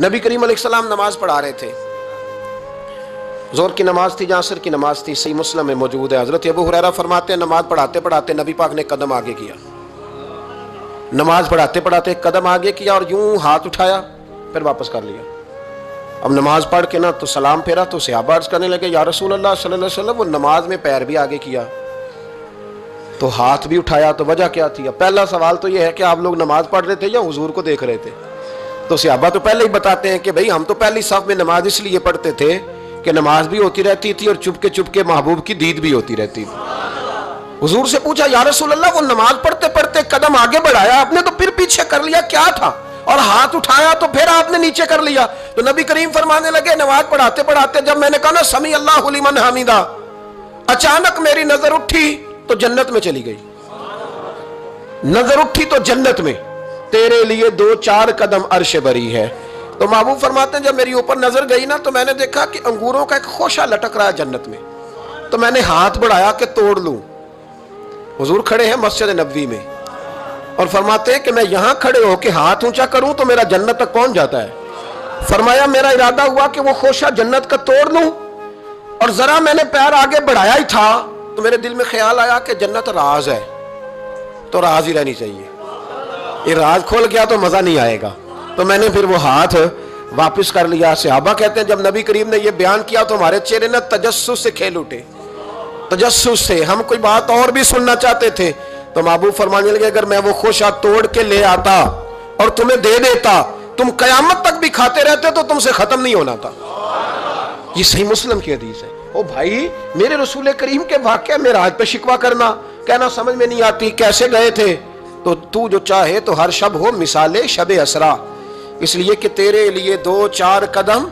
نبی کریم علیہ السلام نماز پڑھا رہے تھے، ظہر کی نماز تھی، عصر کی نماز تھی، صحیح مسلم میں موجود ہے۔ حضرت ابو ہریرہ فرماتے ہیں نماز پڑھاتے پڑھاتے نبی پاک نے قدم آگے کیا، نماز پڑھاتے پڑھاتے قدم آگے کیا اور یوں ہاتھ اٹھایا پھر واپس کر لیا۔ اب نماز پڑھ کے نا تو سلام پھیرا تو صحابہ عرض کرنے لگے یا رسول اللہ صلی اللہ علیہ وسلم وہ نماز میں پیر بھی آگے کیا تو ہاتھ بھی اٹھایا، تو وجہ کیا تھی؟ اب پہلا سوال تو یہ ہے کہ آپ لوگ نماز پڑھ رہے تھے یا حضور کو دیکھ رہے تھے؟ تو صحابہ تو پہلے ہی بتاتے ہیں کہ بھئی ہم تو پہلی صف میں نماز اس لیے پڑھتے تھے کہ نماز بھی ہوتی رہتی تھی اور چپ کے محبوب کی دید بھی ہوتی رہتی تھی۔ حضور سے پوچھا یا رسول اللہ وہ نماز پڑھتے پڑھتے قدم آگے بڑھایا آپ نے تو پھر پیچھے کر لیا، کیا تھا؟ اور ہاتھ اٹھایا تو پھر آپ نے نیچے کر لیا۔ تو نبی کریم فرمانے لگے نماز پڑھاتے پڑھاتے جب میں نے کہا نا سمیع اللہ لمن حمیدہ، اچانک میری نظر اٹھی تو جنت میں چلی گئی، نظر اٹھی تو جنت میں، تیرے لیے 2-4 قدم عرش بری ہے۔ تو محبوب فرماتے ہیں جب میری اوپر نظر گئی نا تو میں نے دیکھا کہ انگوروں کا ایک خوشہ لٹک رہا ہے جنت میں، تو میں نے ہاتھ بڑھایا کہ توڑ لوں۔ حضور کھڑے ہیں مسجد نبوی میں اور فرماتے ہیں کہ میں یہاں کھڑے ہو کے ہاتھ اونچا کروں تو میرا جنت تک پہنچ جاتا ہے۔ فرمایا میرا ارادہ ہوا کہ وہ خوشہ جنت کا توڑ لوں، اور ذرا میں نے پیر آگے بڑھایا ہی تھا تو میرے دل میں خیال آیا کہ جنت راز ہے تو راز ہی رہنی چاہیے، یہ راز کھول گیا تو مزہ نہیں آئے گا، تو میں نے پھر وہ ہاتھ واپس کر لیا۔ صحابہ کہتے ہیں جب نبی کریم نے یہ بیان کیا تو ہمارے چہرے نے تجسس سے کھیل اٹھے، تجسس سے ہم کوئی بات اور بھی سننا چاہتے تھے۔ تو محبوب فرمانے لگے اگر میں وہ خوشہ توڑ کے لے آتا اور تمہیں دے دیتا تم قیامت تک بھی کھاتے رہتے تو تم سے ختم نہیں ہونا تھا۔ یہ صحیح مسلم کی حدیث ہے۔ او بھائی میرے رسول کریم کے واقعہ معراج پہ شکوہ کرنا، کہنا سمجھ میں نہیں آتی کیسے گئے تھے، تو جو چاہے تو ہر شب ہو مثال شب اسرا، اس لیے کہ تیرے لیے 2-4 قدم